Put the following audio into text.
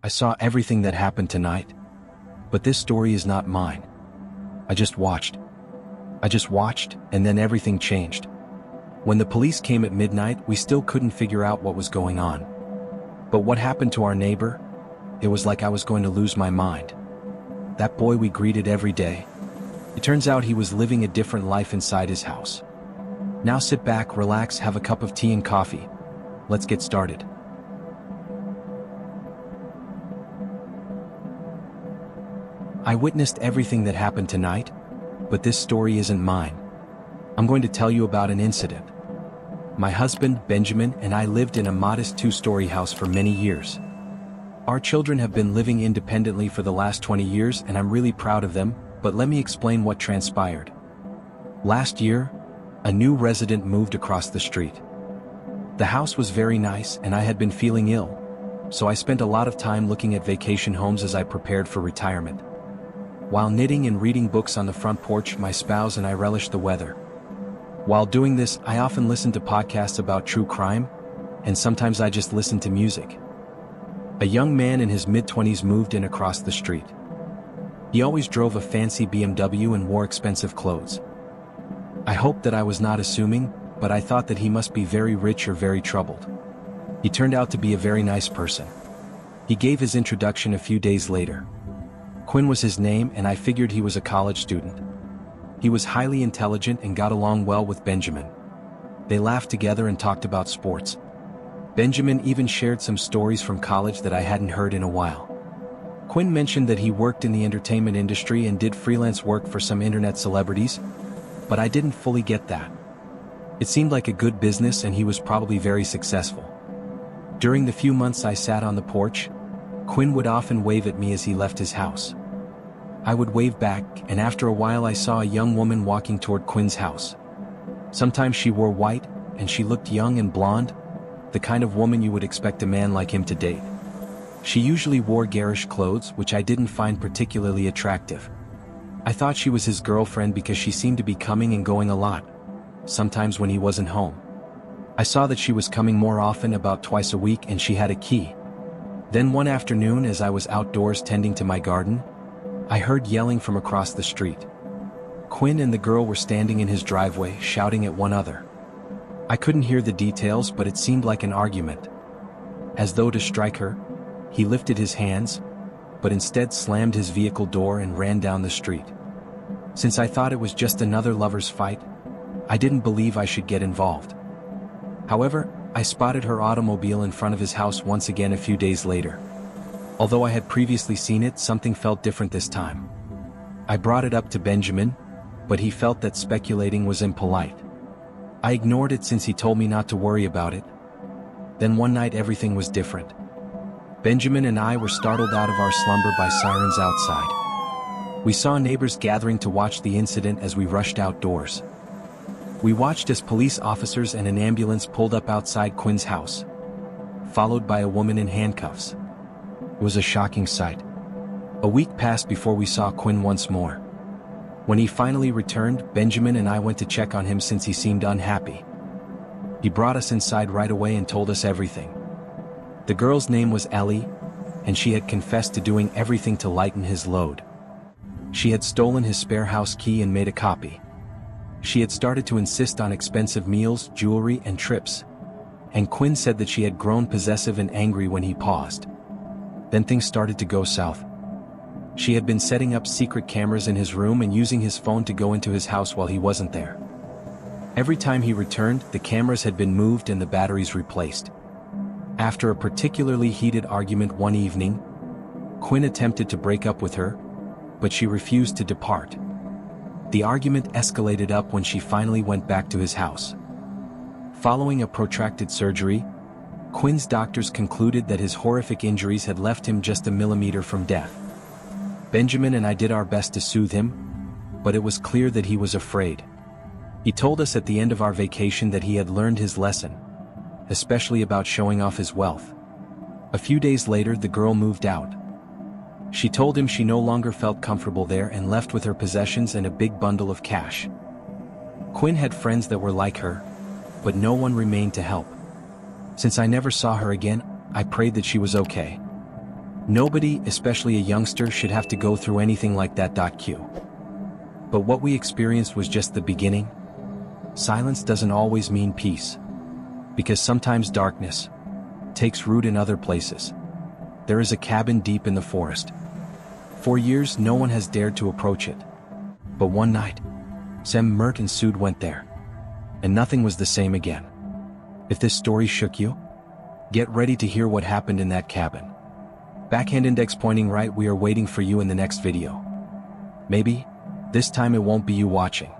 I saw everything that happened tonight. But this story is not mine. I just watched, and then everything changed. When the police came at midnight, we still couldn't figure out what was going on. But what happened to our neighbor? It was like I was going to lose my mind. That boy we greeted every day. It turns out he was living a different life inside his house. Now sit back, relax, have a cup of tea and coffee. Let's get started. I witnessed everything that happened tonight, but this story isn't mine. I'm going to tell you about an incident. My husband, Benjamin, and I lived in a modest 2-story house for many years. Our children have been living independently for the last 20 years, and I'm really proud of them, but let me explain what transpired. Last year, a new resident moved across the street. The house was very nice, and I had been feeling ill, so I spent a lot of time looking at vacation homes as I prepared for retirement. While knitting and reading books on the front porch, my spouse and I relished the weather. While doing this, I often listened to podcasts about true crime, and sometimes I just listened to music. A young man in his mid-20s moved in across the street. He always drove a fancy BMW and wore expensive clothes. I hoped that I was not assuming, but I thought that he must be very rich or very troubled. He turned out to be a very nice person. He gave his introduction a few days later. Quinn was his name, and I figured he was a college student. He was highly intelligent and got along well with Benjamin. They laughed together and talked about sports. Benjamin even shared some stories from college that I hadn't heard in a while. Quinn mentioned that he worked in the entertainment industry and did freelance work for some internet celebrities, but I didn't fully get that. It seemed like a good business and he was probably very successful. During the few months I sat on the porch, Quinn would often wave at me as he left his house. I would wave back, and after a while I saw a young woman walking toward Quinn's house. Sometimes she wore white, and she looked young and blonde, the kind of woman you would expect a man like him to date. She usually wore garish clothes, which I didn't find particularly attractive. I thought she was his girlfriend because she seemed to be coming and going a lot, sometimes when he wasn't home. I saw that she was coming more often, about twice a week, and she had a key. Then one afternoon, as I was outdoors tending to my garden, I heard yelling from across the street. Quinn and the girl were standing in his driveway, shouting at one another. I couldn't hear the details, but it seemed like an argument. As though to strike her, he lifted his hands, but instead slammed his vehicle door and ran down the street. Since I thought it was just another lover's fight, I didn't believe I should get involved. However, I spotted her automobile in front of his house once again a few days later. Although I had previously seen it, something felt different this time. I brought it up to Benjamin, but he felt that speculating was impolite. I ignored it since he told me not to worry about it. Then one night everything was different. Benjamin and I were startled out of our slumber by sirens outside. We saw neighbors gathering to watch the incident as we rushed outdoors. We watched as police officers and an ambulance pulled up outside Quinn's house, followed by a woman in handcuffs. It was a shocking sight. A week passed before we saw Quinn once more. When he finally returned, Benjamin and I went to check on him since he seemed unhappy. He brought us inside right away and told us everything. The girl's name was Ellie, and she had confessed to doing everything to lighten his load. She had stolen his spare house key and made a copy. She had started to insist on expensive meals, jewelry, and trips, and Quinn said that she had grown possessive and angry when he paused. Then things started to go south. She had been setting up secret cameras in his room and using his phone to go into his house while he wasn't there. Every time he returned, the cameras had been moved and the batteries replaced. After a particularly heated argument one evening, Quinn attempted to break up with her, but she refused to depart. The argument escalated up when she finally went back to his house. Following a protracted surgery, Quinn's doctors concluded that his horrific injuries had left him just a millimeter from death. Benjamin and I did our best to soothe him, but it was clear that he was afraid. He told us at the end of our vacation that he had learned his lesson, especially about showing off his wealth. A few days later, the girl moved out. She told him she no longer felt comfortable there and left with her possessions and a big bundle of cash. Quinn had friends that were like her, but no one remained to help. Since I never saw her again, I prayed that she was okay. Nobody, especially a youngster, should have to go through anything like that. Q. But what we experienced was just the beginning. Silence doesn't always mean peace. Because sometimes darkness takes root in other places. There is a cabin deep in the forest. For years, no one has dared to approach it. But one night, Sam, Mert and Sood went there. And nothing was the same again. If this story shook you, get ready to hear what happened in that cabin. Backhand index pointing right. We are waiting for you in the next video. Maybe, this time it won't be you watching.